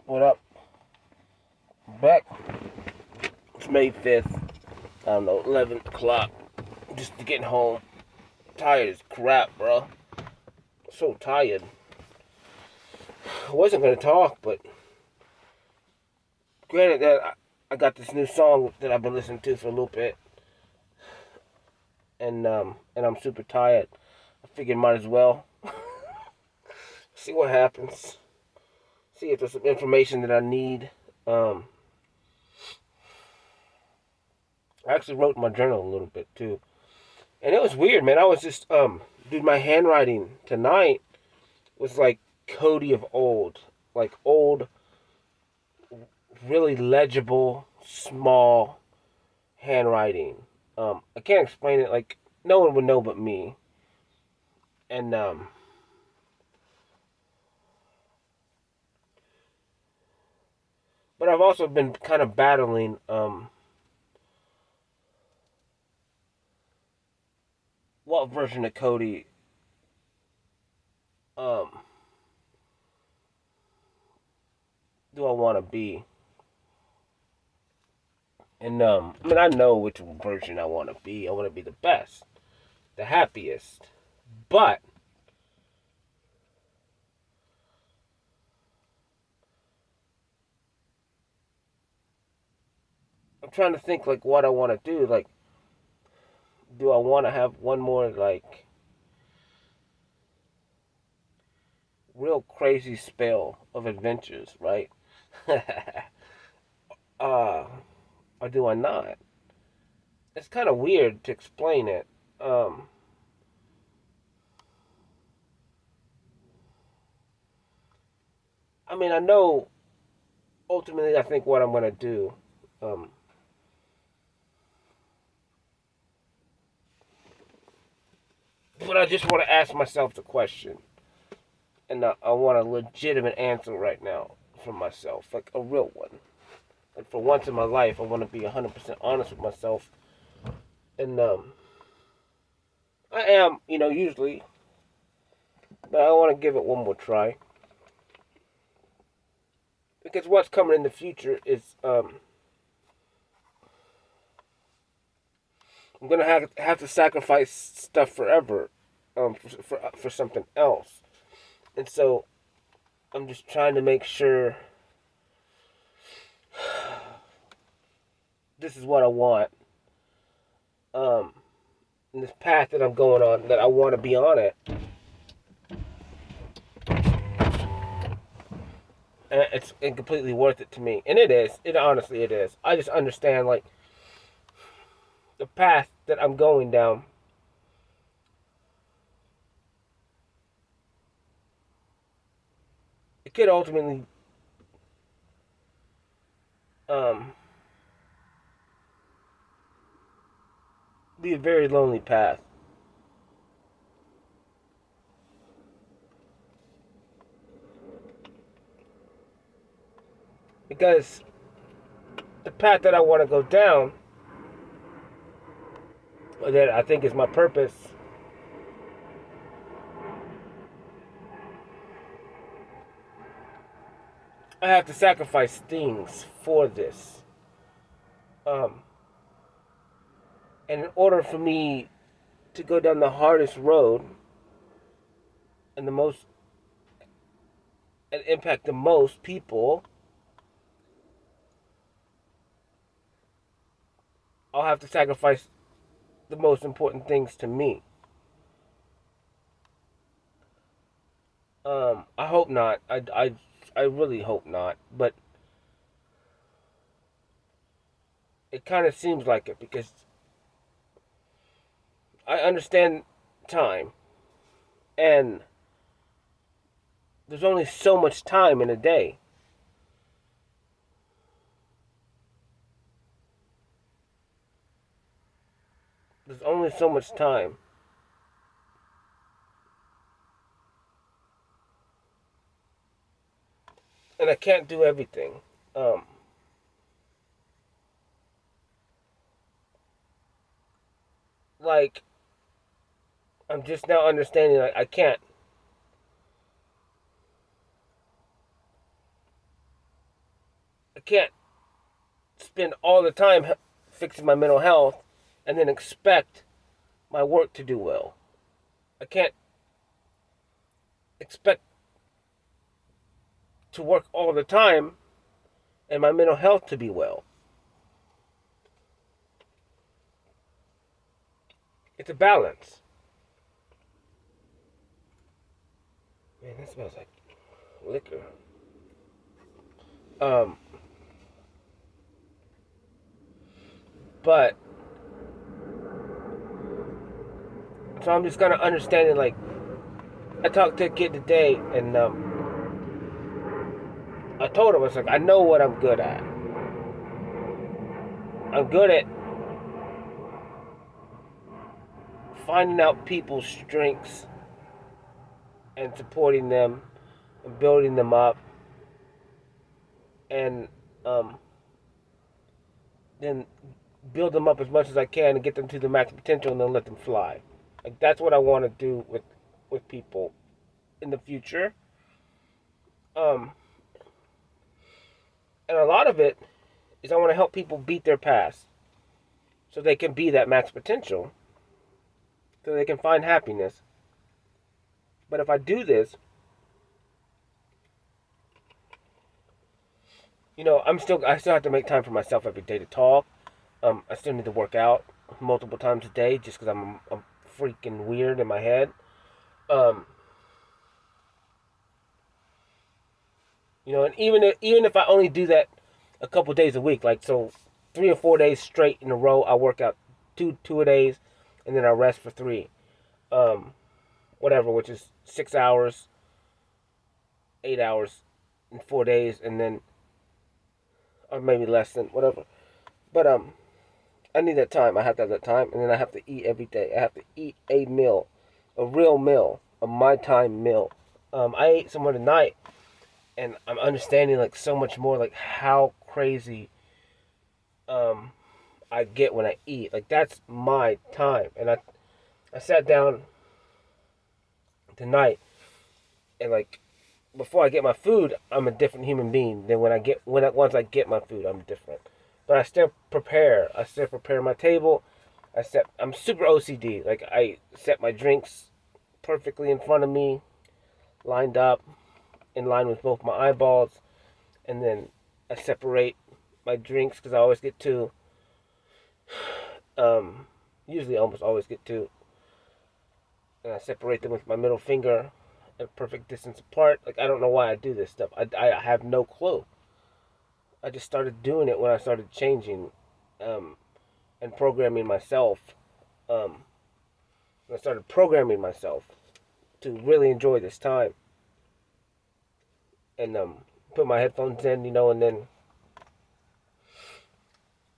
What up? Back. It's May 5th. I don't know, 11 o'clock. Just getting home. Tired as crap, bro. So tired. I wasn't going to talk, but granted that I got this new song that I've been listening to for a little bit. And I'm super tired. I figured might as well see what happens. See if there's some information that I need. I actually wrote in my journal a little bit too. And it was weird, man. I was just dude, my handwriting tonight was like Cody of old. Like old, really legible, small handwriting. I can't explain it, like no one would know but me. And but I've also been kind of battling what version of Cody um do I want to be? And I mean, I know which version I want to be. I want to be the best, the happiest. But I'm trying to think like what I want to do. Like, do I want to have one more like real crazy spell of adventures, right? uh, or do I not? It's kind of weird to explain it. Um, I mean, I know ultimately I think what I'm gonna do. Um, but I just want to ask myself the question, and I want a legitimate answer right now from myself, like a real one. And for once in my life, I want to be 100% honest with myself. And I am, usually, but I want to give it one more try because what's coming in the future is I'm gonna have to sacrifice stuff forever, for something else, and so I'm just trying to make sure this is what I want. Um, in this path that I'm going on, that I want to be on it, and it's completely worth it to me, and it is. It honestly it is. I just understand like the path that I'm going down. It could ultimately um, be a very lonely path. Because the path that I want to go down, or that I think is my purpose, I have to sacrifice things for this. Um, and in order for me to go down the hardest road and the most and impact the most people, I'll have to sacrifice the most important things to me. I hope not. I really hope not. But it kind of seems like it because I understand time, and there's only so much time in a day. There's only so much time. And I can't do everything. Um, like, I'm just now understanding like, I can't. I can't spend all the time fixing my mental health and then expect my work to do well. I can't expect to work all the time and my mental health to be well. It's a balance. Man, that smells like liquor. But so I'm just kind of understanding. Like, I talked to a kid today, and I told him, I was like, I know what I'm good at. I'm good at finding out people's strengths and supporting them and building them up, and then build them up as much as I can and get them to the max potential and then let them fly. Like, that's what I want to do with people in the future. And a lot of it is I want to help people beat their past so they can be that max potential, so they can find happiness. But if I do this, I still have to make time for myself every day to talk. I still need to work out multiple times a day just because I'm freaking weird in my head. And even if I only do that a couple days a week, like, so 3 or 4 days straight in a row, I work out two a days, and then I rest for 3, whatever, which is 6 hours, 8 hours in 4 days, and then, or maybe less than, whatever. But I need that time. I have to have that time, and then I have to eat every day. I have to eat a meal, a real meal, a my time meal. I ate somewhere tonight, and I'm understanding, like, so much more, like, how crazy I get when I eat. Like, that's my time. And I sat down tonight, and, like, before I get my food, I'm a different human being than once I get my food, I'm different. But I still prepare. I still prepare my table. I'm super OCD. Like, I set my drinks perfectly in front of me, lined up, in line with both my eyeballs, and then I separate my drinks because I always get 2. Usually, almost always get 2, and I separate them with my middle finger at a perfect distance apart. Like, I don't know why I do this stuff. I have no clue. I just started doing it when I started changing, and programming myself. I started programming myself to really enjoy this time, and put my headphones in, and then,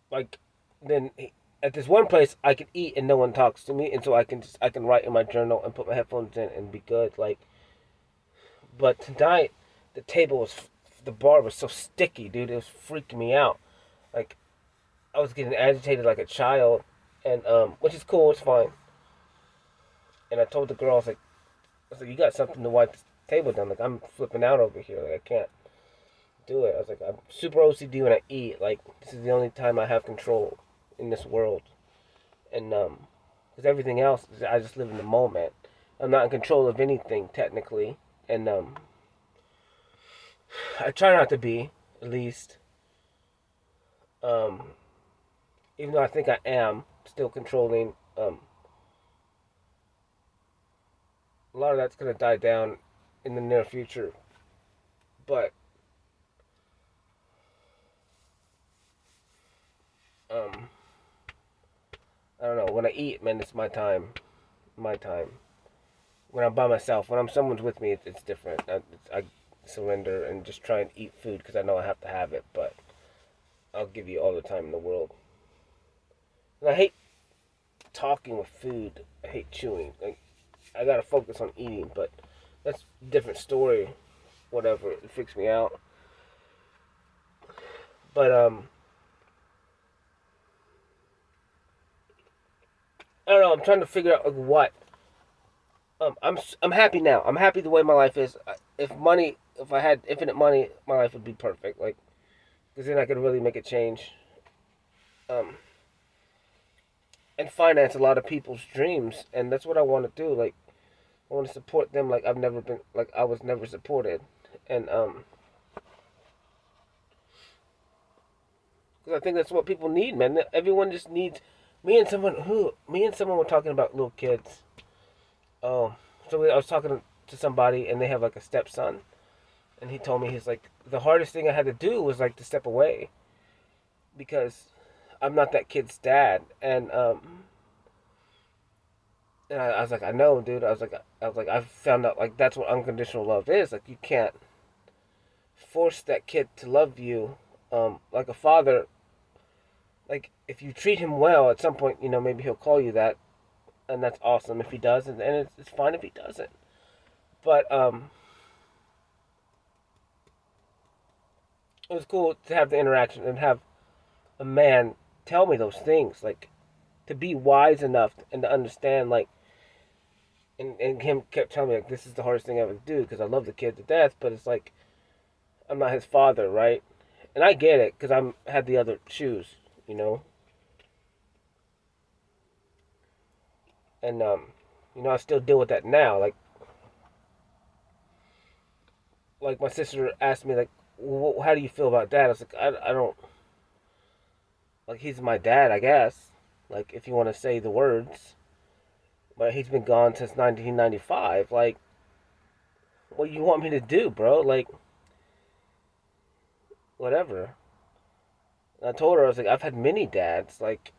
like, then at this one place I can eat and no one talks to me, and so I can write in my journal and put my headphones in and be good. Like, but tonight the bar was so sticky, dude. It was freaking me out. Like, I was getting agitated like a child, and which is cool, it's fine. And I told the girl, I was like, you got something to wipe the table down. Like, I'm flipping out over here. Like, I can't do it. I was like, I'm super OCD when I eat. Like, this is the only time I have control in this world. And because everything else, I just live in the moment. I'm not in control of anything technically, and I try not to be, at least. Even though I think I am still controlling. A lot of that's gonna die down in the near future, but I don't know. When I eat, man, it's my time. My time. When I'm by myself, when someone's with me, it's different. I surrender and just try and eat food because I know I have to have it. But I'll give you all the time in the world. And I hate talking with food. I hate chewing. Like, I gotta focus on eating, but that's a different story. Whatever, it freaks me out. But I don't know. I'm trying to figure out, like, what. I'm happy now. I'm happy the way my life is. If I had infinite money, my life would be perfect. Like, because then I could really make a change. Um, and finance a lot of people's dreams, and that's what I want to do. Like, I want to support them like I've never been, like I was never supported, and because I think that's what people need, man. Everyone just needs. Me and someone were talking about little kids. Oh, so I was talking to somebody, and they have like a stepson, and he told me he's like the hardest thing I had to do was like to step away because I'm not that kid's dad, and I was like, I know, dude. I found out like that's what unconditional love is. Like you can't force that kid to love you, like a father. Like if you treat him well, at some point, maybe he'll call you that, and that's awesome if he does, and it's fine if he doesn't. But it was cool to have the interaction and have a man tell me those things, like to be wise enough and to understand, like, and him kept telling me like this is the hardest thing I ever do because I love the kid to death, but it's like I'm not his father, right? And I get it because I'm had the other shoes, you know, and I still deal with that now. Like my sister asked me like, how do you feel about dad? I was like, I don't like he's my dad, I guess. Like if you want to say the words, but he's been gone since 1995. Like, what you want me to do, bro? Like, whatever. And I told her I was like, I've had many dads, like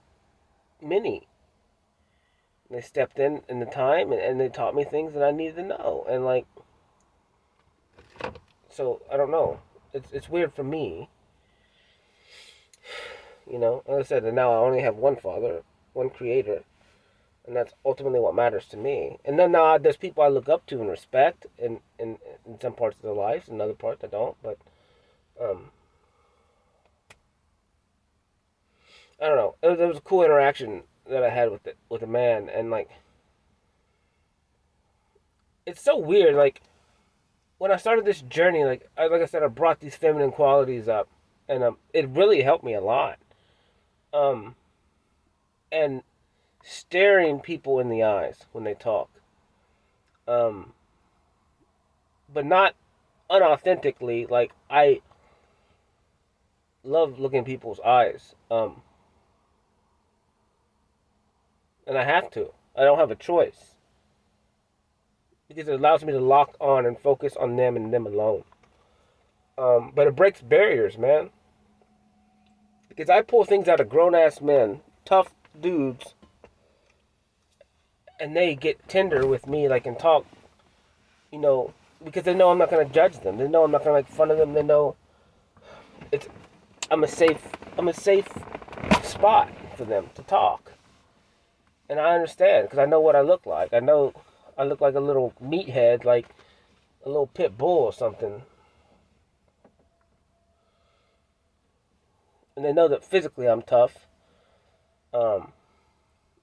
many. They stepped in the time and they taught me things that I needed to know. And like, so I don't know. It's weird for me, As I said, and now I only have one father, one creator, and that's ultimately what matters to me. And then now there's people I look up to and respect in some parts of their lives, and other parts I don't. But um, I don't know. It was a cool interaction that I had with a man, and like it's so weird. Like when I started this journey, like I said, I brought these feminine qualities up, and it really helped me a lot. Um, and staring people in the eyes when they talk, um, but not unauthentically. Like I love looking in people's eyes, and I have to. I don't have a choice because it allows me to lock on and focus on them and them alone. But it breaks barriers, man. Because I pull things out of grown ass men, tough dudes, and they get tender with me, like, and talk, you know, because they know I'm not gonna judge them. They know I'm not gonna make fun of them. They know it's I'm a safe I'm a safe spot for them to talk, and I understand because I know what I look like. I know I look like a little meathead, like a little pit bull or something, and they know that physically I'm tough. Um,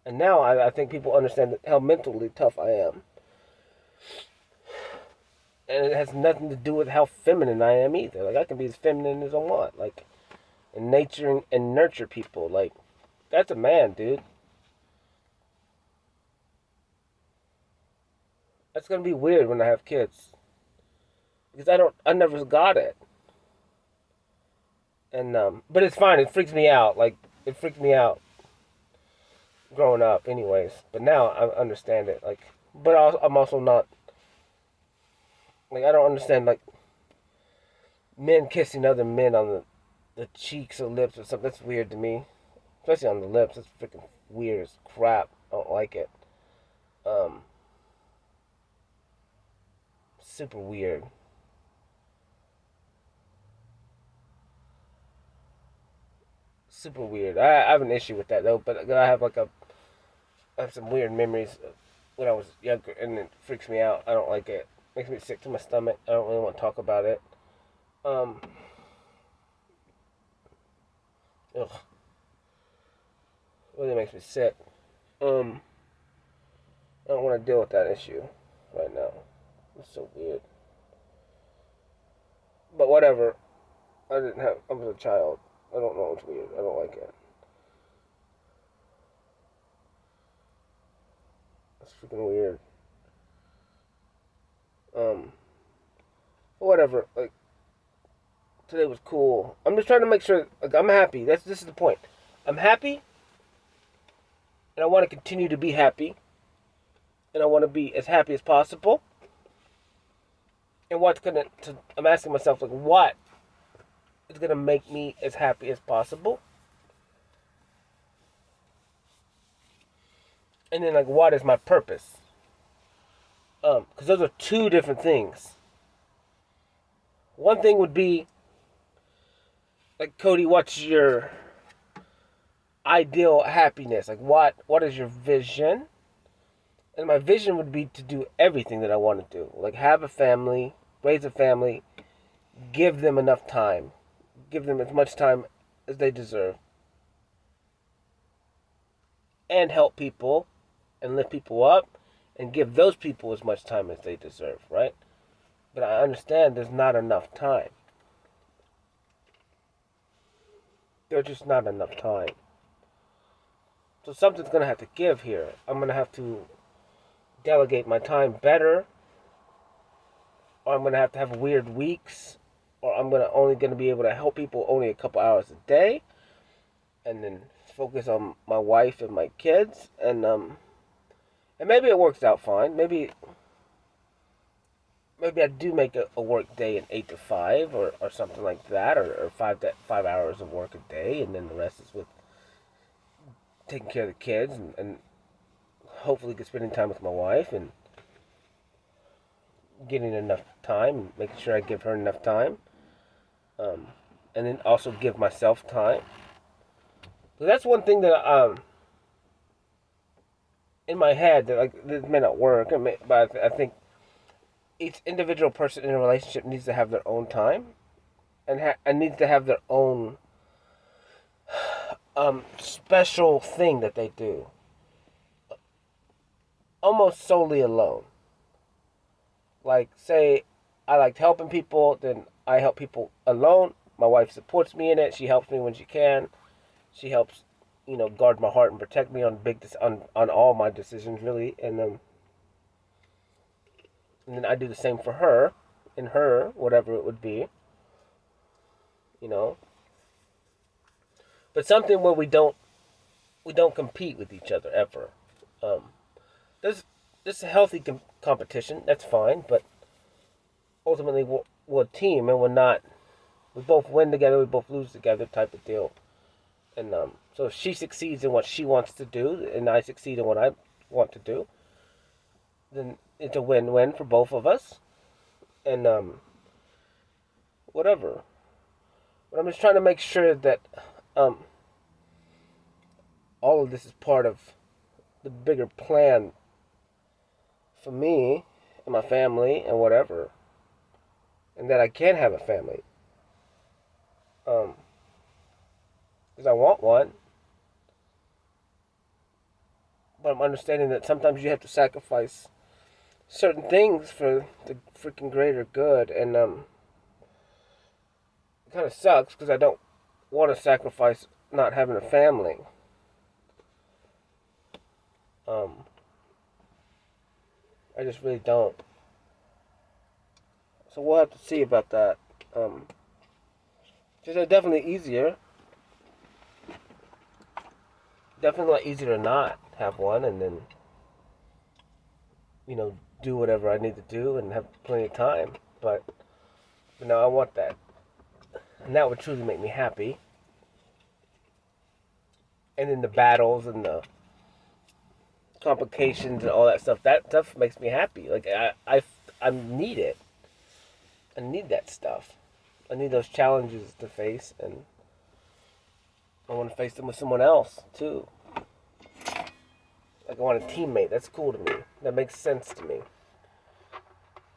and now I think people understand how mentally tough I am. And it has nothing to do with how feminine I am either. Like I can be as feminine as I want. Like and nature and nurture people. Like that's a man, dude. That's gonna be weird when I have kids because I never got it. And but it's fine. It freaks me out. Like it freaked me out growing up, anyways. But now I understand it. Like, but I'm also not like I don't understand like men kissing other men on the cheeks or lips or something. That's weird to me, especially on the lips. It's freaking weird as crap. I don't like it. Um, super weird. Super weird. I have an issue with that though, but I have some weird memories of when I was younger, and it freaks me out. I don't like it. Makes me sick to my stomach. I don't really want to talk about it. Um, ugh, really makes me sick. Um, I don't want to deal with that issue right now. It's so weird. But whatever. I was a child. I don't know. It's weird. I don't like it. It's freaking weird. Um, whatever. Like, today was cool. I'm just trying to make sure, like, I'm happy. This is the point. I'm happy, and I want to continue to be happy, and I want to be as happy as possible. And I'm asking myself, like, what is gonna make me as happy as possible? And then, like, what is my purpose? Because those are two different things. One thing would be, like, Cody, what's your ideal happiness? Like, what is your vision? And my vision would be to do everything that I want to do. Like, have a family, raise a family, give them enough time, give them as much time as they deserve, and help people and lift people up and give those people as much time as they deserve, right? But I understand there's not enough time. There's just not enough time. So something's going to have to give here. I'm going to have to delegate my time better, or I'm going to have weird weeks, or I'm only going to be able to help people only a couple hours a day, and then focus on my wife and my kids, and maybe it works out fine. Maybe I do make a work day an 8 to 5 or something like that, or 5 hours of work a day, and then the rest is with taking care of the kids and hopefully spending time with my wife and getting enough time, making sure I give her enough time, and then also give myself time. So that's one thing that in my head that, like, this may not work, but I think each individual person in a relationship needs to have their own time and needs to have their own special thing that they do, almost solely alone. Like, say I liked helping people, then I help people alone. My wife supports me in it. She helps me when she can. She helps, guard my heart and protect me on all my decisions, really. And then I do the same for her, in her whatever it would be, you know. But something where we don't compete with each other ever. There's a healthy competition. That's fine, but ultimately we're a team, and we're not. We both win together. We both lose together, type of deal. And so if she succeeds in what she wants to do, and I succeed in what I want to do, then it's a win-win for both of us. And whatever. But I'm just trying to make sure that um, all of this is part of the bigger plan for me and my family and whatever, and that I can have a family. Because I want one, but I'm understanding that sometimes you have to sacrifice certain things for the freaking greater good, and it kind of sucks because I don't want to sacrifice not having a family. Um, I just really don't. So we'll have to see about that. It's definitely easier. Definitely a lot easier to not have one, and then do whatever I need to do and have plenty of time. But I want that, and that would truly make me happy. And then the battles and the complications and all that stuff, that stuff makes me happy. Like, I need it. I need that stuff. I need those challenges to face, and I want to face them with someone else too. Like, I want a teammate. That's cool to me. That makes sense to me.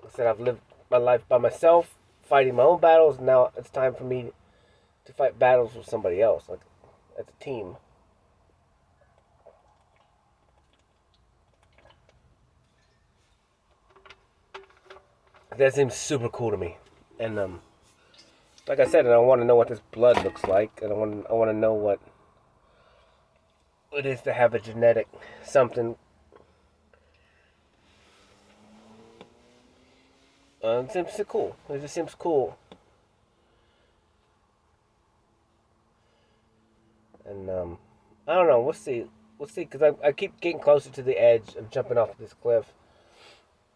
Like I said, I've lived my life by myself, fighting my own battles. Now it's time for me to fight battles with somebody else, like as a team. That seems super cool to me, and Like I said, and I want to know what this blood looks like, and I want to know what it is to have a genetic something. It seems cool. It just seems cool. And I don't know. We'll see. We'll see. Because I keep getting closer to the edge of jumping off this cliff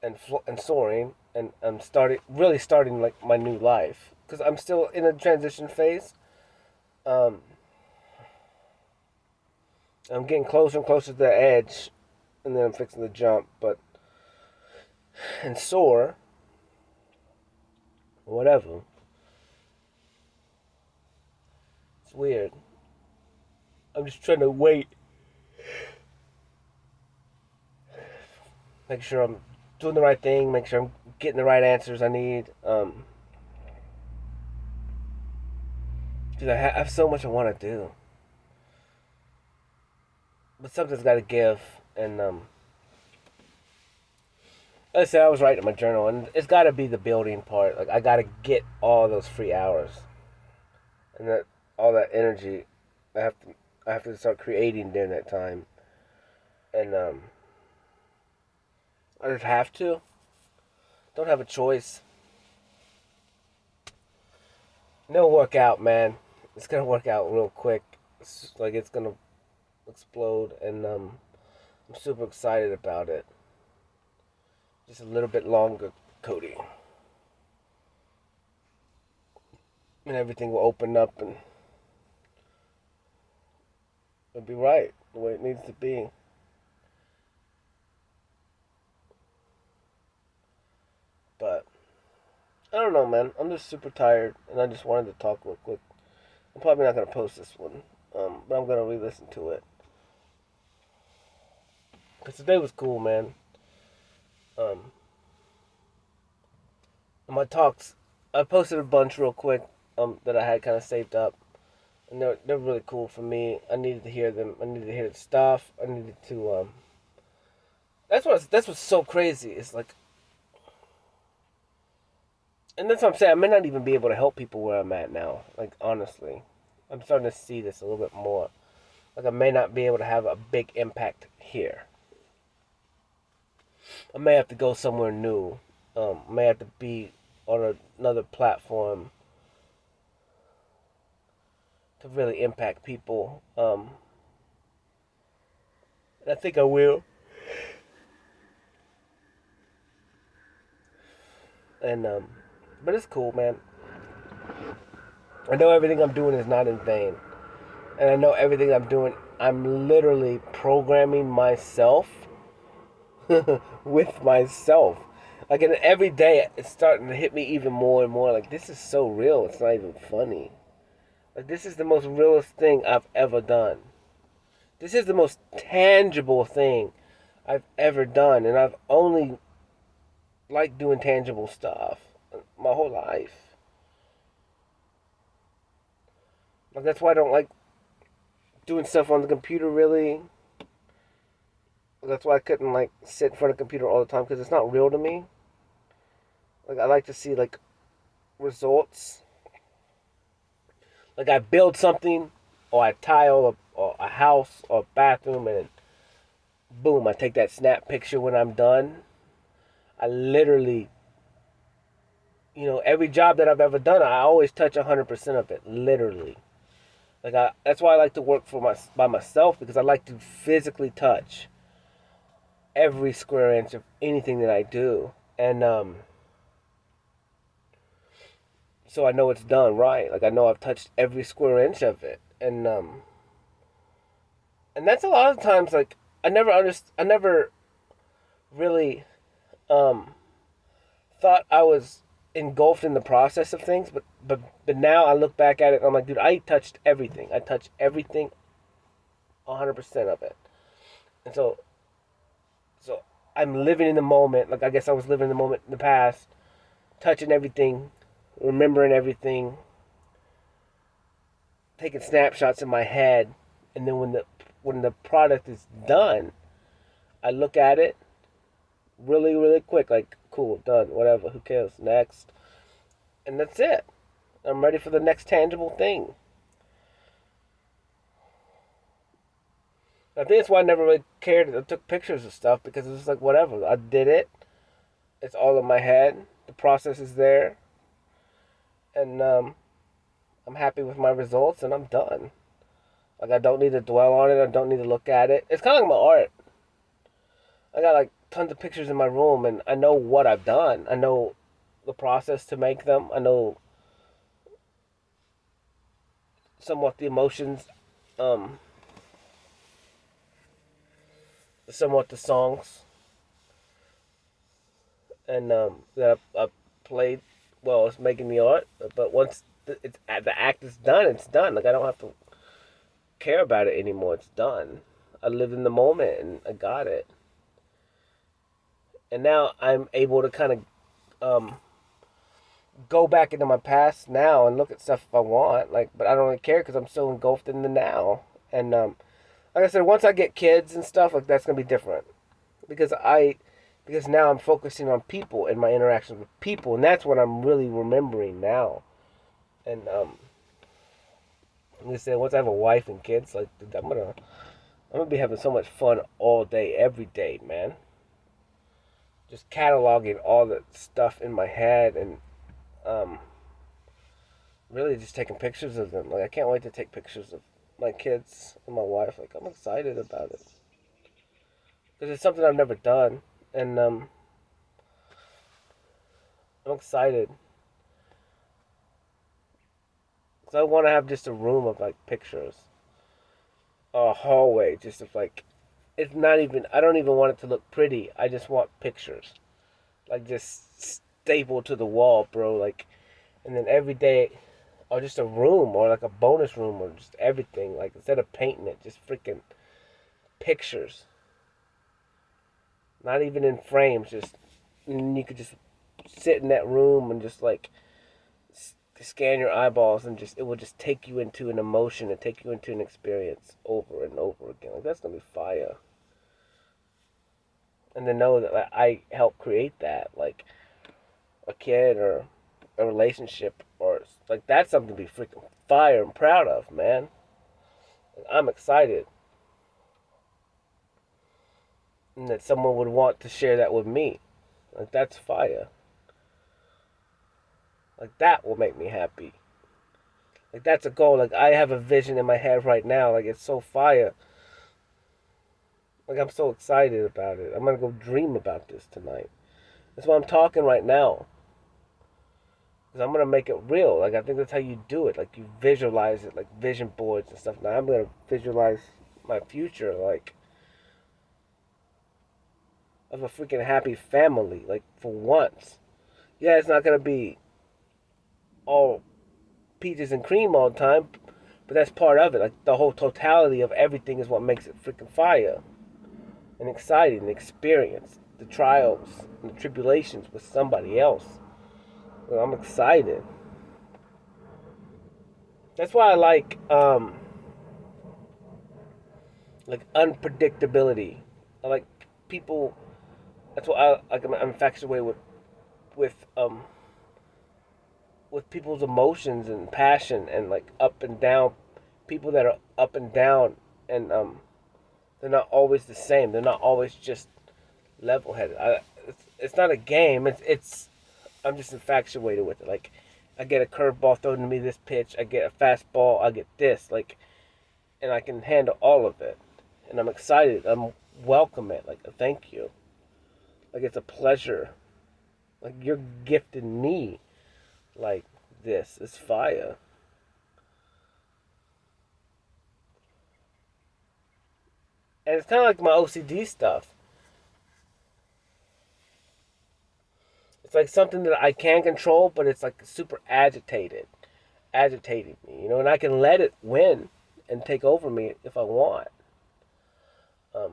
and soaring, and I'm really starting like my new life. Because I'm still in a transition phase. Um, I'm getting closer and closer to the edge, and then I'm fixing the jump. But and soar, whatever. It's weird. I'm just trying to wait. Make sure I'm doing the right thing. Make sure I'm getting the right answers I need. Because I have so much I want to do. But something's got to give. And like I said, I was writing my journal, and it's got to be the building part. Like I got to get all those free hours, and that all that energy. I have to. I have to start creating during that time, and I just have to. Don't have a choice. No work out, man. It's gonna work out real quick. It's gonna explode, and I'm super excited about it. Just a little bit longer, Cody, and everything will open up, and it'll be right the way it needs to be. But I don't know, man. I'm just super tired, and I just wanted to talk real quick. I'm probably not gonna post this one, but I'm gonna re-listen to it because today was cool, man. Um, my talks, I posted a bunch real quick, that I had kind of saved up, and they're really cool for me. I needed to hear them. I needed to hear the stuff. I needed to That's what's so crazy. It's like, and that's what I'm saying. I may not even be able to help people where I'm at now. Like honestly, I'm starting to see this a little bit more. Like I may not be able to have a big impact here. I may have to go somewhere new. I may have to be on another platform to really impact people. And I think I will. And but it's cool, man. I know everything I'm doing is not in vain, and I know everything I'm doing. I'm literally programming myself with myself. Like, and every day it's starting to hit me even more and more. Like, this is so real. It's not even funny. Like, this is the most realest thing I've ever done. This is the most tangible thing I've ever done, and I've only liked doing tangible stuff my whole life. Like, that's why I don't like doing stuff on the computer, really. That's why I couldn't, like, sit in front of a computer all the time, because it's not real to me. Like, I like to see, like, results. Like, I build something, or I tile a house or a bathroom, and boom, I take that snap picture when I'm done. I literally, every job that I've ever done, I always touch 100% of it, literally. Like, that's why I like to work by myself, because I like to physically touch every square inch of anything that I do. And so I know it's done right. Like, I know I've touched every square inch of it. And that's a lot of times, like, I never really thought I was engulfed in the process of things, but now I look back at it and I'm like, dude, I touched everything. I touched everything, 100% of it. And so I'm living in the moment. Like, I guess I was living in the moment in the past, touching everything, remembering everything, taking snapshots in my head, and then when the product is done, I look at it really, really quick, like, cool, done, whatever, who cares, next, and that's it. I'm ready for the next tangible thing. I think that's why I never really cared. I took pictures of stuff because it was like whatever. I did it. It's all in my head. The process is there, and I'm happy with my results, and I'm done. Like I don't need to dwell on it. I don't need to look at it. It's kind of like my art. I got like tons of pictures in my room, and I know what I've done. I know the process to make them. I know somewhat the emotions, um, somewhat the songs, and that I played while it's making the art. But once the act is done, it's done. Like I don't have to care about it anymore. It's done. I lived in the moment, and I got it. And now I'm able to kind of go back into my past now and look at stuff if I want. Like, but I don't really care because I'm so engulfed in the now. And like I said, once I get kids and stuff, like that's gonna be different because because now I'm focusing on people and my interactions with people, and that's what I'm really remembering now. And like I said, once I have a wife and kids, like I'm gonna be having so much fun all day, every day, man. Just cataloging all the stuff in my head and um, really just taking pictures of them. Like I can't wait to take pictures of my kids and my wife. Like I'm excited about it because it's something I've never done, and I'm excited because I want to have just a room of like pictures, a hallway just of like. It's not even. I don't even want it to look pretty. I just want pictures, like just stapled to the wall, bro. Like, and then every day, or just a room, or like a bonus room, or just everything. Like instead of painting it, just freaking pictures. Not even in frames. Just and you could just sit in that room and just like scan your eyeballs and just it will just take you into an emotion and take you into an experience over and over again. Like that's gonna be fire. And to know that like, I helped create that, like a kid or a relationship or like that's something to be freaking fire and proud of, man. I'm excited, and that someone would want to share that with me. Like that's fire. Like that will make me happy. Like that's a goal. Like I have a vision in my head right now. Like it's so fire. Like I'm so excited about it. I'm gonna go dream about this tonight. That's why I'm talking right now. Cause I'm gonna make it real. Like I think that's how you do it. Like you visualize it, like vision boards and stuff. Now I'm gonna visualize my future, like of a freaking happy family. Like for once. Yeah, it's not gonna be all peaches and cream all the time, but that's part of it. Like the whole totality of everything is what makes it freaking fire and exciting. The experience, the trials and the tribulations with somebody else. Well, I'm excited. That's why I like unpredictability. I like people. That's why I like. I'm infatuated with with people's emotions and passion and like up and down. People that are up and down and they're not always the same. They're not always just level headed. It's not a game. It's I'm just infatuated with it. Like I get a curveball thrown to me this pitch. I get a fastball. I get this. Like and I can handle all of it. And I'm excited. I'm welcome it. Like thank you. Like it's a pleasure. Like you're gifting me like this. It's fire. And it's kind of like my OCD stuff. It's like something that I can control, but it's like super agitating me, you know. And I can let it win and take over me if I want. Um,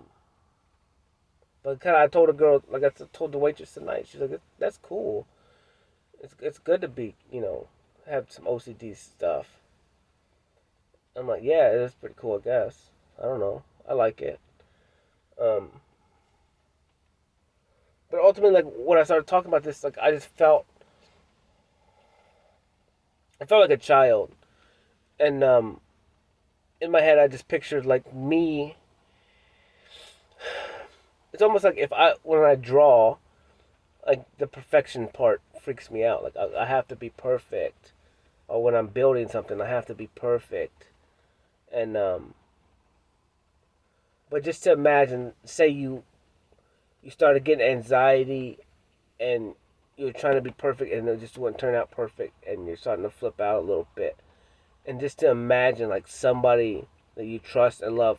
but kind of, I told a girl, like I told the waitress tonight, she's like, "That's cool. It's good to be, you know, have some OCD stuff." I'm like, "Yeah, it is pretty cool, I guess. I don't know. I like it." Um, but ultimately, like when I started talking about this, like I just felt I felt like a child, and in my head I just pictured like me. It's almost like if I when I draw, like the perfection part freaks me out. Like I have to be perfect, or when I'm building something, I have to be perfect. And but just to imagine, say you started getting anxiety, and you're trying to be perfect, and it just wouldn't turn out perfect, and you're starting to flip out a little bit. And just to imagine like somebody that you trust and love,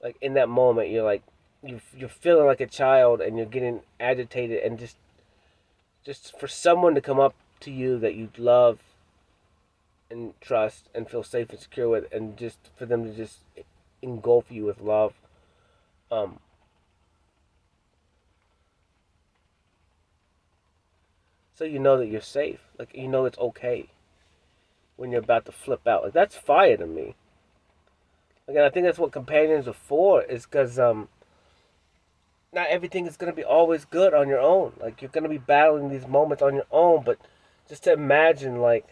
like in that moment, you're like you're feeling like a child, and you're getting agitated, and just for someone to come up to you that you love and trust and feel safe and secure with, and just for them to just engulf you with love. Um, so you know that you're safe. Like you know it's okay when you're about to flip out. Like that's fire to me. Again, I think that's what companions are for. Is because not everything is gonna be always good on your own. Like you're gonna be battling these moments on your own. But just to imagine like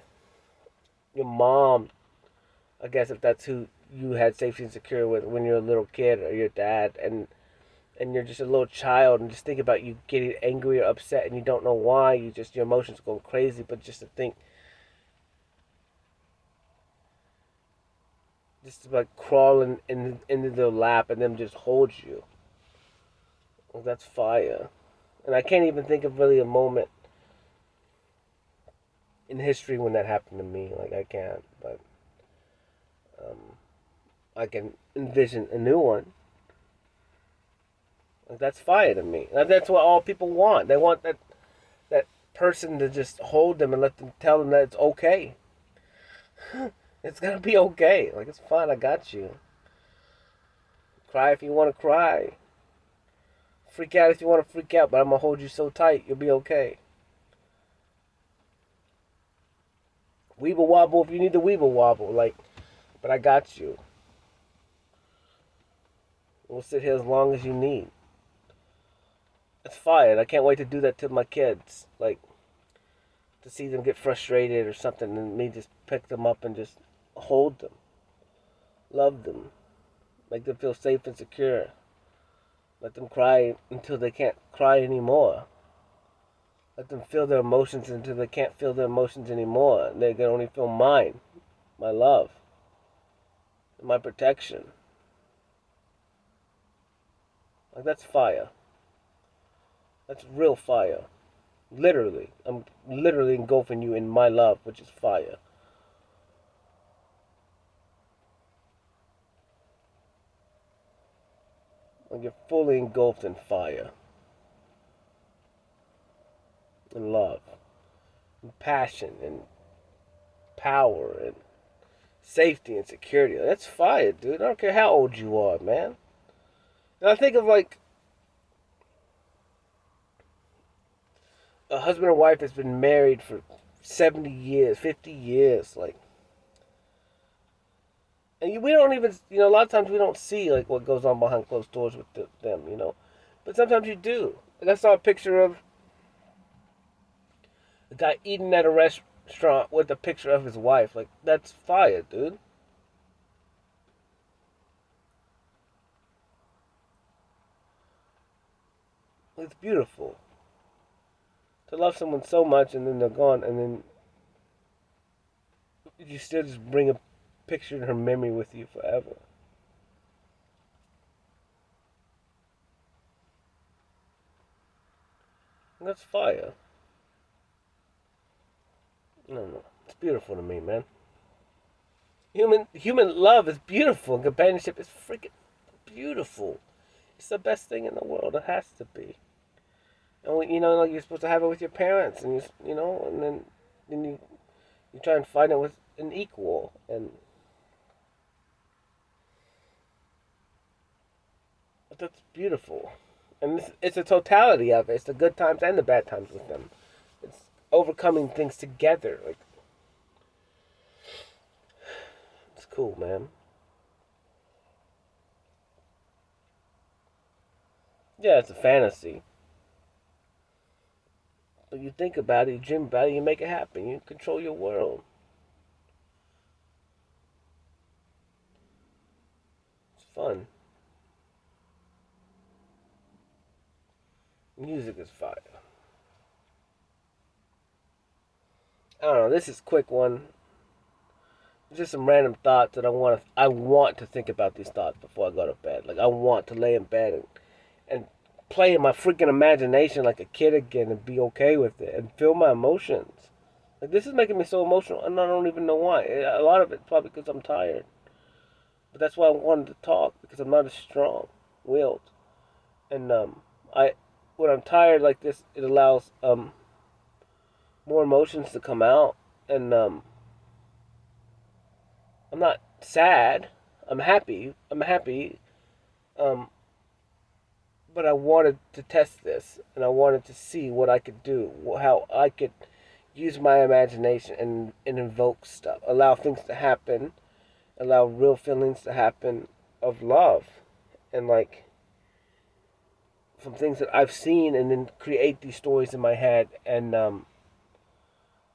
your mom, I guess if that's who you had safety and secure with when you're a little kid, or your dad, and you're just a little child, and just think about you getting angry or upset and you don't know why, you just your emotions go crazy. But just to think, just like crawling into their lap and them just hold you, well, that's fire. And I can't even think of really a moment in history when that happened to me. Like I can't, but um, I can envision a new one. Like that's fire to me. That's what all people want. They want that person to just hold them and let them tell them that it's okay. It's gonna be okay. Like it's fine. I got you. Cry if you want to cry. Freak out if you want to freak out. But I'm gonna hold you so tight, you'll be okay. Weeble wobble if you need the weeble wobble. Like, but I got you. We'll sit here as long as you need. It's fine. I can't wait to do that to my kids. Like to see them get frustrated or something, and me just pick them up and just hold them, love them, make them feel safe and secure. Let them cry until they can't cry anymore. Let them feel their emotions until they can't feel their emotions anymore. They can only feel mine, my love, my protection. Like that's fire. That's real fire. Literally. I'm literally engulfing you in my love, which is fire. Like you're fully engulfed in fire. And love. And passion and power and safety and security. That's fire, dude. I don't care how old you are, man. And I think of like a husband and wife that's been married for 70 years, 50 years, like, and we don't even, a lot of times we don't see like what goes on behind closed doors with them. But sometimes you do. Like I saw a picture of a guy eating at a restaurant with a picture of his wife. Like that's fire, dude. It's beautiful to love someone so much and then they're gone, and then you still just bring a picture in her memory with you forever. And that's fire. No. It's beautiful to me, man. Human love is beautiful. Companionship is freaking beautiful. It's the best thing in the world. It has to be. And like you're supposed to have it with your parents, and and then you try and find it with an equal, and that's beautiful. And it's a totality of it. It's the good times and the bad times with them. It's overcoming things together. Like it's cool, man. Yeah, it's a fantasy. But you think about it, you dream about it, you make it happen. You control your world. fun. Music is fire. I don't know. This is a quick one. Just some random thoughts that I want to think about these thoughts before I go to bed. Like I want to lay in bed and play in my freaking imagination like a kid again and be okay with it and feel my emotions. Like this is making me so emotional and I don't even know why. A lot of it's probably because I'm tired. But that's why I wanted to talk because I'm not as strong willed. And I when I'm tired like this, it allows more emotions to come out and I'm not sad. I'm happy. I'm happy. Um, but I wanted to test this, and I wanted to see what I could do, how I could use my imagination and invoke stuff, allow things to happen, allow real feelings to happen of love, and like from things that I've seen, and then create these stories in my head, and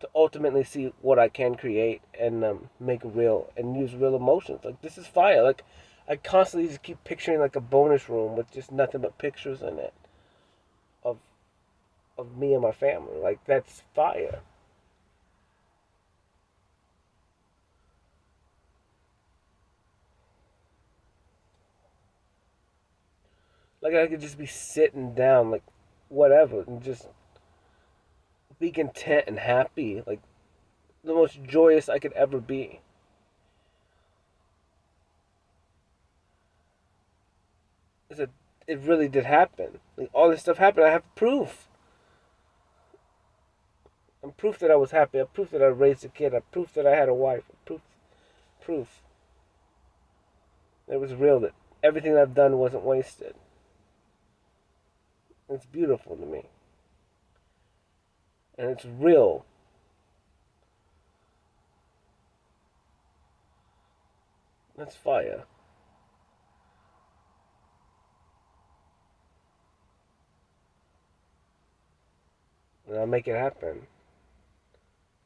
to ultimately see what I can create and make real and use real emotions. Like this is fire. Like I constantly just keep picturing like a bonus room with just nothing but pictures in it of me and my family. Like that's fire. Like I could just be sitting down, like whatever, and just be content and happy. Like the most joyous I could ever be. It's a, it really did happen. Like all this stuff happened. I have proof. I'm proof that I was happy. I'm proof that I raised a kid. I'm proof that I had a wife. I'm proof. It was real that everything I've done wasn't wasted. It's beautiful to me. And it's real. That's fire. And I'll make it happen.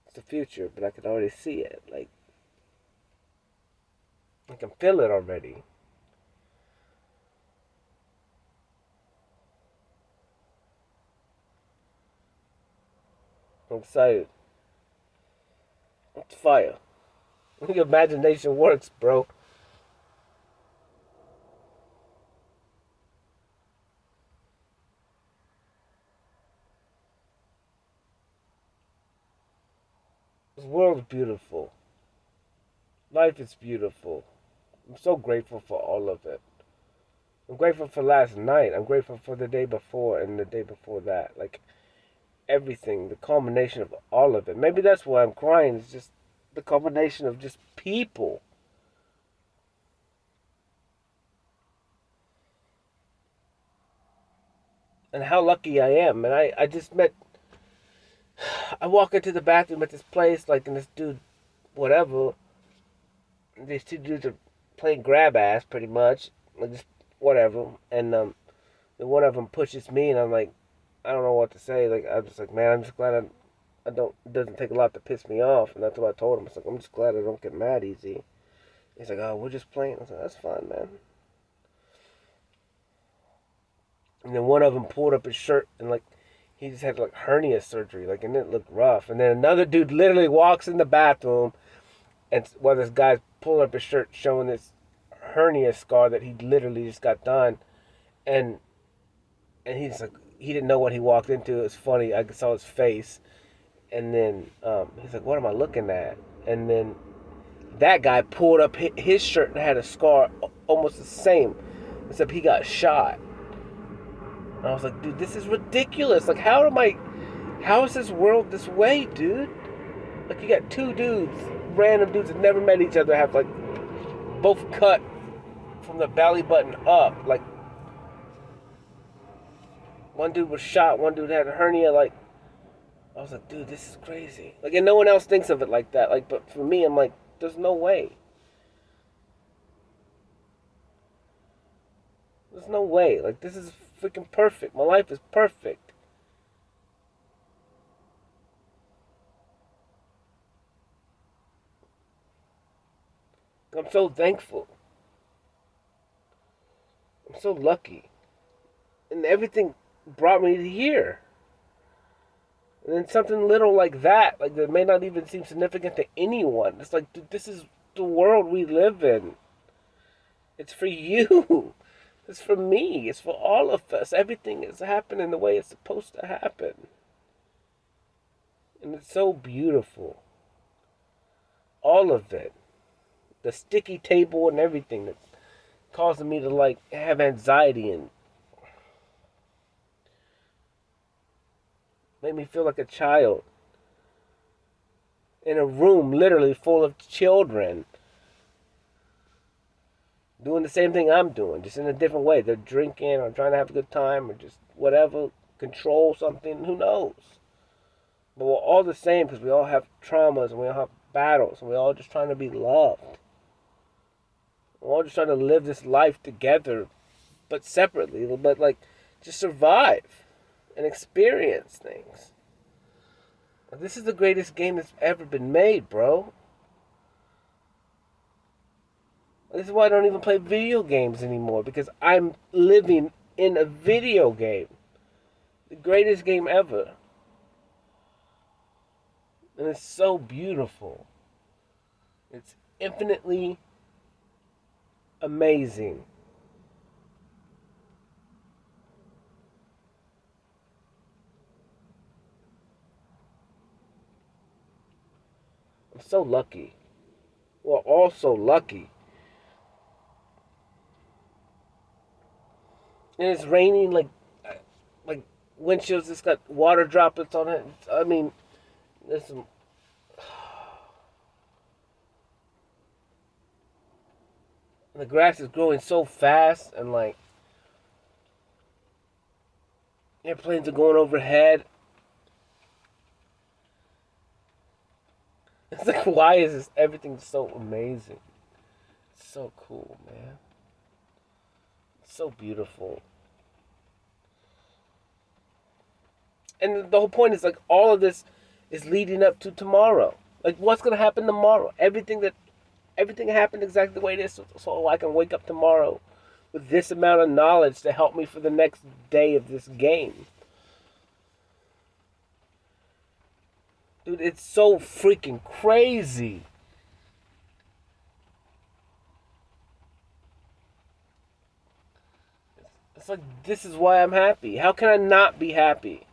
It's the future, but I can already see it. Like I can feel it already. I'm excited. It's fire. Your imagination works, bro. This world's beautiful. Life is beautiful. I'm so grateful for all of it. I'm grateful for last night. I'm grateful for the day before and the day before that. Like everything, the culmination of all of it. Maybe that's why I'm crying. It's just the culmination of just people. And how lucky I am. And I just met. I walk into the bathroom at this place, like, and this dude, whatever. These two dudes are playing grab ass, pretty much. Like, just whatever. And then one of them pushes me, and I'm like, I don't know what to say. Like, I'm just like, man, I'm just glad I don't. It doesn't take a lot to piss me off, and that's what I told him. I was like, I'm just glad I don't get mad easy. He's like, oh, we're just playing. I was like, that's fine, man. And then one of them pulled up his shirt and like he just had like hernia surgery, like, and it looked rough. And then another dude literally walks in the bathroom, and while this guy's pulling up his shirt, showing this hernia scar that he literally just got done, and he's like, he didn't know what he walked into. It was funny. I saw his face, and then he's like, "What am I looking at?" And then that guy pulled up his shirt and had a scar almost the same, except he got shot. And I was like, dude, this is ridiculous. Like, how is this world this way, dude? Like, you got two dudes, random dudes that never met each other, have like both cut from the belly button up. Like, one dude was shot, one dude had a hernia. Like, I was like, dude, this is crazy. Like, and no one else thinks of it like that. Like, but for me, I'm like, there's no way. There's no way. Like, this is freaking perfect. My life is perfect. I'm so thankful. I'm so lucky. And everything brought me to here. And then something little like that may not even seem significant to anyone. It's like, dude, this is the world we live in. It's for you. It's for me. It's for all of us. Everything is happening the way it's supposed to happen. And it's so beautiful. All of it. The sticky table and everything that's causing me to like have anxiety and make me feel like a child. In a room literally full of children doing the same thing I'm doing, just in a different way. They're drinking or trying to have a good time or just whatever, control something, who knows? But we're all the same because we all have traumas and we all have battles and we're all just trying to be loved. We're all just trying to live this life together, but separately, but like just survive and experience things. This is the greatest game that's ever been made, bro. This is why I don't even play video games anymore, because I'm living in a video game. The greatest game ever. And it's so beautiful. It's infinitely amazing. I'm so lucky. We're all so lucky. And it's raining like windshields just got water droplets on it. I mean, there's some. The grass is growing so fast, and like airplanes are going overhead. It's like, why is this everything so amazing? It's so cool, man. It's so beautiful. And the whole point is like all of this is leading up to tomorrow. Like what's gonna happen tomorrow? Everything happened exactly the way it is, so I can wake up tomorrow with this amount of knowledge to help me for the next day of this game. Dude, it's so freaking crazy. It's like, this is why I'm happy. How can I not be happy?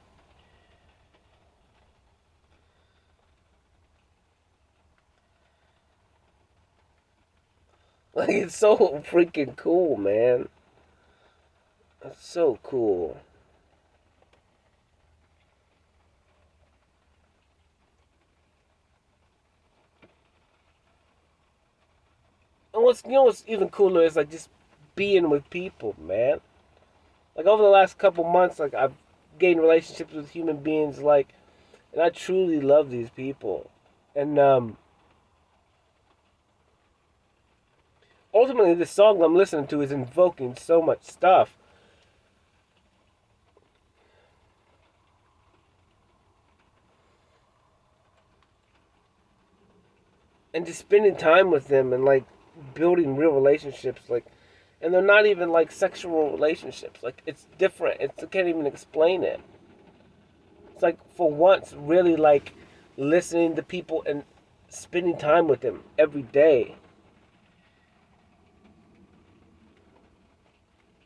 Like, it's so freaking cool, man. It's so cool. And what's even cooler is like just being with people, man. Like over the last couple months, like I've gained relationships with human beings, like, and I truly love these people. And ultimately, the song I'm listening to is invoking so much stuff. And just spending time with them and like building real relationships, like, and they're not even like sexual relationships. Like it's different. I can't even explain it. It's like for once, really like listening to people and spending time with them every day.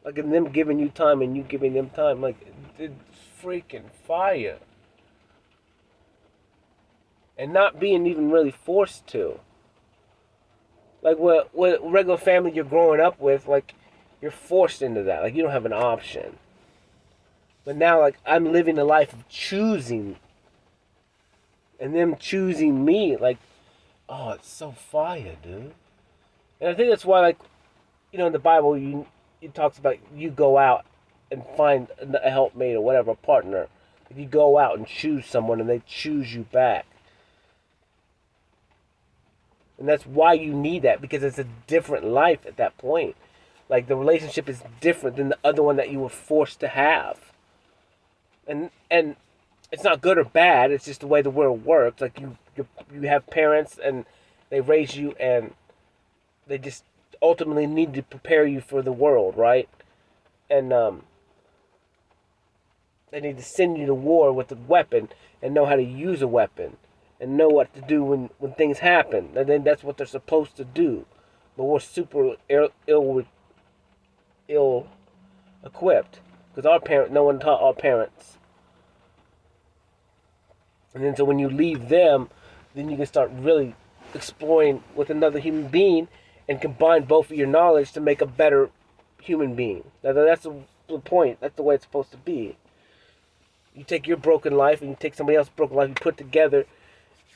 Like and them giving you time and you giving them time. Like it's freaking fire. And not being even really forced to. Like what regular family you're growing up with, like you're forced into that. Like you don't have an option. But now like I'm living a life of choosing and them choosing me, like, oh, it's so fire, dude. And I think that's why, like, in the Bible, it talks about you go out and find a helpmate or whatever, a partner. If you go out and choose someone and they choose you back. And that's why you need that, because it's a different life at that point. Like, the relationship is different than the other one that you were forced to have. And it's not good or bad, it's just the way the world works. Like, you have parents, and they raise you, and they just ultimately need to prepare you for the world, right? And they need to send you to war with a weapon and know how to use a weapon and know what to do when things happen. And then that's what they're supposed to do. But we're super ill equipped because no one taught our parents. And then so when you leave them, then you can start really exploring with another human being and combine both of your knowledge to make a better human being. That's the point. That's the way it's supposed to be. You take your broken life and you take somebody else's broken life, you put together,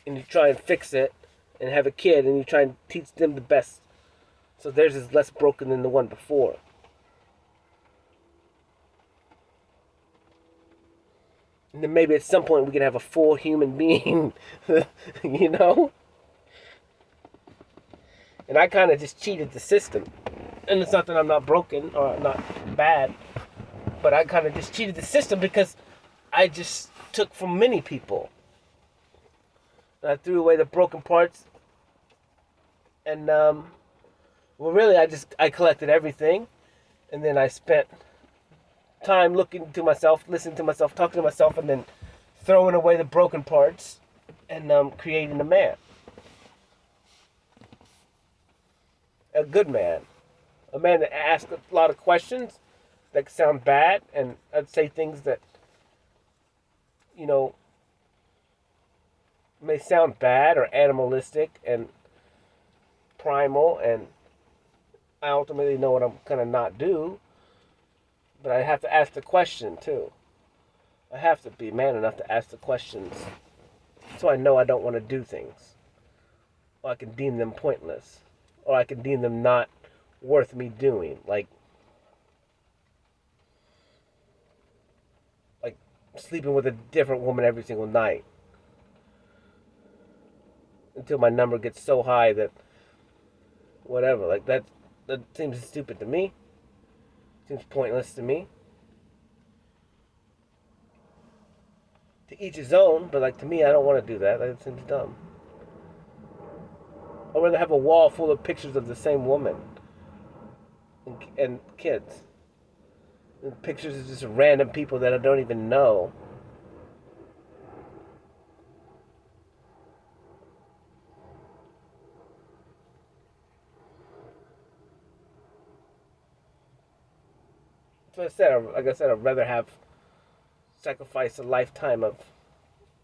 and you try and fix it, and have a kid, and you try and teach them the best, so theirs is less broken than the one before. And then maybe at some point we can have a full human being, you know? And I kind of just cheated the system. And it's not that I'm not broken or not bad, but I kind of just cheated the system because I just took from many people. And I threw away the broken parts. And, well, really, I collected everything. And then I spent time looking to myself, listening to myself, talking to myself, and then throwing away the broken parts and creating a man. A good man. A man that asks a lot of questions that sound bad, and I'd say things that, you know, may sound bad or animalistic and primal, and I ultimately know what I'm gonna not do, but I have to ask the question too. I have to be man enough to ask the questions so I know I don't want to do things, or I can deem them pointless, or I can deem them not worth me doing, like sleeping with a different woman every single night until my number gets so high that whatever, like that seems stupid to me. Seems pointless to me. To each his own, but like to me, I don't want to do that. That seems dumb. I'd rather have a wall full of pictures of the same woman and kids. And pictures of just random people that I don't even know. So like I said, I'd rather have sacrifice a lifetime of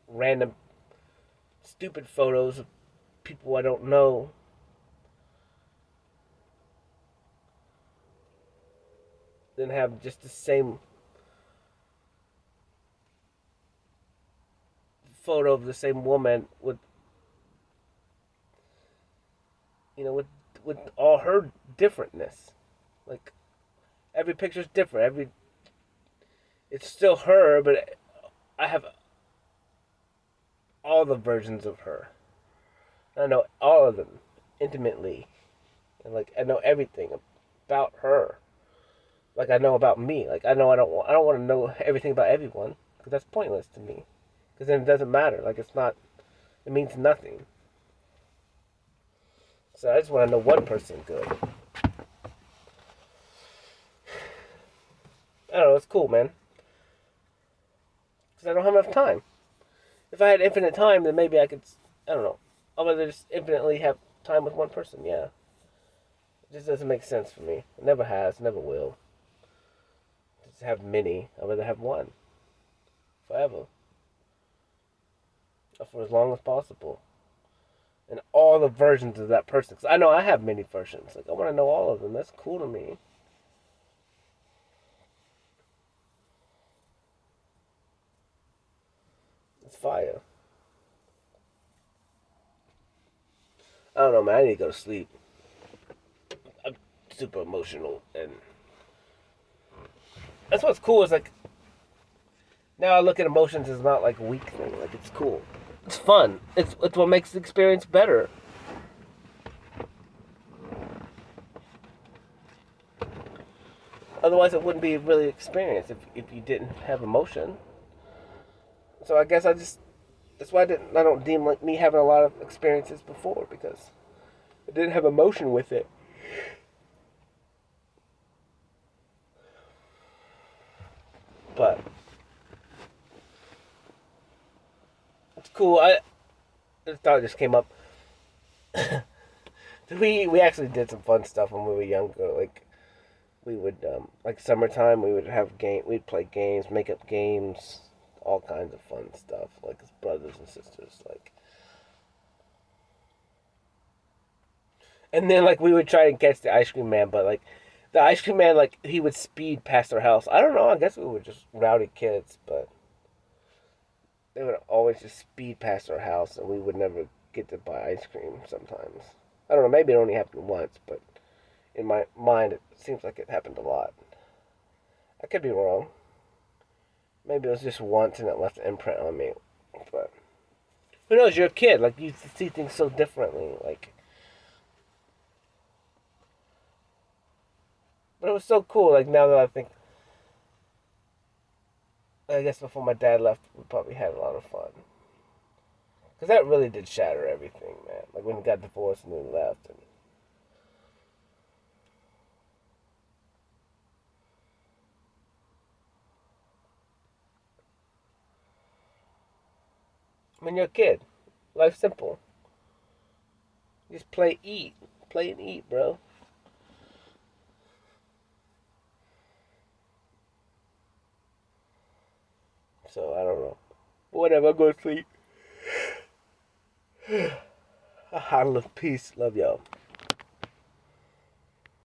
random stupid photos of people I don't know than have just the same photo of the same woman with, you know, with all her differentness. Like every picture's different. It's still her, but I have all the versions of her. I know all of them intimately, and like I know everything about her. Like I know about me. Like I know I don't want to know everything about everyone because that's pointless to me. Because then it doesn't matter. Like it means nothing. So I just want to know one person good. I don't know. It's cool, man. Because I don't have enough time. If I had infinite time, then maybe I could. I don't know. I'd rather just infinitely have time with one person. Yeah. It just doesn't make sense for me. It never has. Never will. Just have many. I'd rather have one. Forever. Or for as long as possible. And all the versions of that person. Because I know I have many versions. Like I want to know all of them. That's cool to me. It's fire. I don't know, man. I need to go to sleep. I'm super emotional, and that's what's cool. Is like now I look at emotions as not like a weak thing. Like it's cool. It's fun. It's what makes the experience better. Otherwise, it wouldn't be really experience if you didn't have emotion. So I guess that's why I don't deem like me having a lot of experiences before, because I didn't have emotion with it. But it's cool. I thought it just came up. We actually did some fun stuff when we were younger. Like we would like summertime. We would have We'd play games, make up games, all kinds of fun stuff. Like as brothers and sisters. Like, and then like we would try and catch the ice cream man, but like the ice cream man, like he would speed past our house. I don't know. I guess we were just rowdy kids, but they would always just speed past our house, and we would never get to buy ice cream. Sometimes I don't know. Maybe it only happened once, but in my mind, it seems like it happened a lot. I could be wrong. Maybe it was just once, and it left an imprint on me. But who knows? You're a kid. Like you see things so differently. Like, but it was so cool. Like now that I think, I guess before my dad left, we probably had a lot of fun. Because that really did shatter everything, man. Like when he got divorced and then left. And when you're a kid, life's simple. Just play, eat. Play and eat, bro. So, I don't know. Whatever, I'll go to sleep. I love peace. Love y'all.